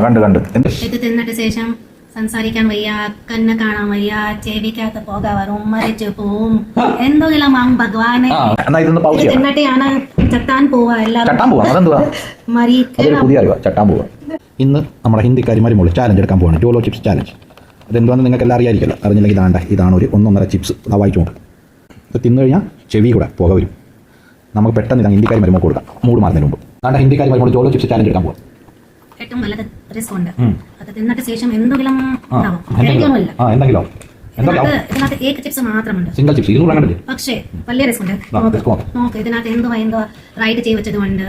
കണ്ട് കണ്ട് ഇത് തിന്നിട്ട് ശേഷം സംസാരിക്കാൻ വയ്യ, കണ്ണ് കാണാൻ വയ്യ, ചെവിക്കകത്ത് പോക വരും, മരിച്ചു പോവും, എന്തെങ്കിലും ഭഗവാനെ തിന്നിട്ടാണ് ചട്ടാൻ പോവാ. എല്ലാവരും ഇന്ന് നമ്മുടെ ഹിന്ദിക്കാരി മരുമോള് ചാലഞ്ച് എടുക്കാൻ പോവാണ്, ജോലോ ചിപ്സ് ചാലഞ്ച്. അതെന്താണെന്ന് നിങ്ങൾക്ക് എല്ലാം അറിയായിരിക്കല്ലോ. അറിഞ്ഞില്ലെങ്കിൽ ഇതാണ് ഒരു 1.5 ചിപ്സ് വായിച്ചുകൊണ്ട് ഇത് തിന്നു കഴിഞ്ഞാൽ ചെവി കൂടെ പുക വരും. നമുക്ക് പെട്ടെന്ന് ഇതാണ് ഹിന്ദിക്കാരി മരുമോൾ കൊടുക്കാം, മൂട് മാറുന്നതിന് മുമ്പ്. അതാണ്ട് ഹിന്ദിക്കാരി മരുമോൾ ജോലോ ചിപ്സ് ചാലഞ്ച് എടുക്കാൻ പോകാം. ഏറ്റവും നല്ലത് റിസ്ക് ഉണ്ട്. അത് തിന്നിട്ട് ശേഷം എന്തെങ്കിലും ഇതിനകത്ത് ഏക ചിപ്സ് മാത്രമുണ്ട്, സിംഗിൾ ചിപ്സ്. ഇത് പക്ഷേ വലിയ റിസ്ക് ഉണ്ട്. നോക്ക്, ഇതിനകത്ത് എന്തോ റൈഡ് ചെയ്ത് വെച്ചതുകൊണ്ട്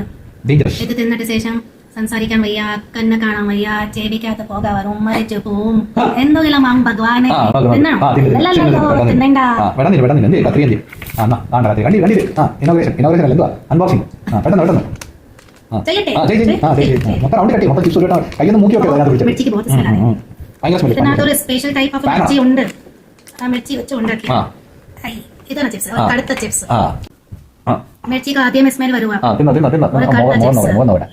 ഇത് തിന്നിട്ട് ശേഷം സംസാരിക്കാൻ വയ്യ, കണ്ണ് കാണാൻ വയ്യ, ചെവിക്കകത്ത് പോക വരും, മരിച്ചു പോവും, എന്തെങ്കിലും ഭഗവാനെ തിന്നണ്ട. ഇതിനകത്തൊരു സ്പെഷ്യൽ ടൈപ്പ് ഓഫ് മിർച്ചി ഉണ്ട്. ആ മിർച്ചി വെച്ച് ഉണ്ടാക്കി ഇതാണ് ചിപ്സ്, കടുത്ത ചിപ്സ്. മിർച്ചിക്ക് ആദ്യം സ്മെൽ വരുവാ.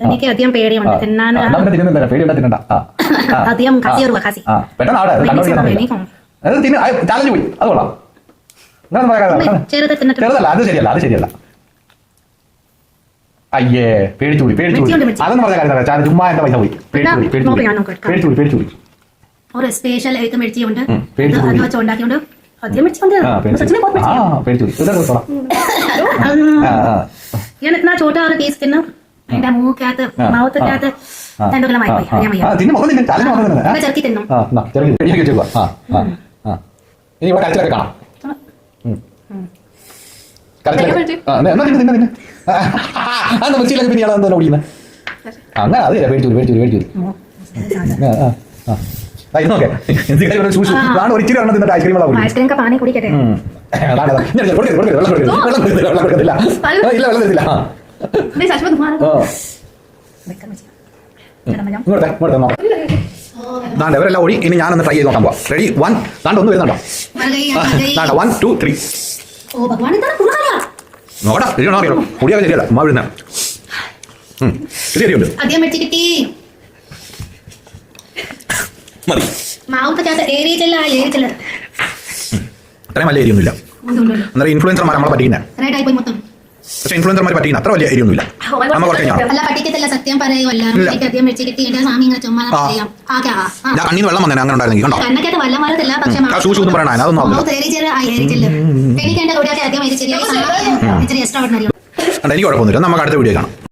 എനിക്ക് അധികം പേടിയുണ്ട് തിന്നാൻ, അധികം കസി വരുവാ. കസി ചെറുത് തിന്നിട്ട് അത് ശരിയല്ല. അയ്യേ, പേടിച്ചൂടി അതൊന്നും പറഞ്ഞ കാര്യം ചുമ്മാ എന്റെ പൈസ പോയി. പേടിച്ചൂടി ഒരു സ്പെഷ്യൽ എഴുത്ത് മിർച്ചിയുണ്ട്, അത് വെച്ച് ഉണ്ടാക്കിയുണ്ട്. आदिया मिर्ची होंगे सच में बहुत मिर्ची पेड़ चूरी उधर थोड़ा ये इतना छोटा और पीस कितना एंड मुंह क्या तो माउथ क्या तो तंदो कला माई या मैं തിന്നു മൊത്തം തിന്നു കാലിന് മൊത്തം തിന്നു मैं चरकी തിന്നു ചെറുക്കി പെടിയൊക്കെ വെച്ചേക്കുക ഇനി ഇവിടെ കഴിച്ചൊക്കെ കാണാം എന്നാ തിന്നു അന്ന് മിർച്ചിയിലൊക്കെ പിന്നെ ഇയാളെ എന്താ ഓടിക്കുന്നത് അങ്ങനെ അതില്ല പേടിച്ചൂരി ഇതൊക്കെ ഒരിക്കലും എണ്ണം തിന്നിട്ട് ഐസ്ക്രീം ഐസ്ക്രീം പാനി കുടിക്കട്ടെ ഇവരെല്ലാം ഓടി. ഇനി ഞാനൊന്ന് ട്രൈ ചെയ്ത് നോക്കാൻ പോവാം. റെഡി 1 ഒന്ന് വരുന്നുണ്ടോ? 1 2 3 നോക്കടാ. ശരിയാണോ അറിയാലോ, കുടിയൊക്കെ ശരിയല്ല ഉമ്മ വിടുന്ന ശരിയുണ്ട്. അത്രയും വലിയ ഏരിയ ഒന്നുമില്ല. അന്നേരം ഇൻഫ്ലുവൻസർമാർ നമ്മളെ പറ്റിക്കുന്നത്. പക്ഷെ ഇൻഫ്ലുവൻസർമാർ പറ്റിക്കുന്ന അത്ര വലിയ ഏരിയ ഒന്നുമില്ല. നമ്മൾ കണ്ണീന്ന് വെള്ളം വന്നേ അങ്ങനെ ഉണ്ടായിരുന്നെങ്കിൽ കണ്ടോ ഷൂസ് ഒന്നും പറയണ അതൊന്നും എനിക്ക് കുഴപ്പമൊന്നുമില്ല. നമുക്ക് അടുത്ത വീഡിയോ കാണാം.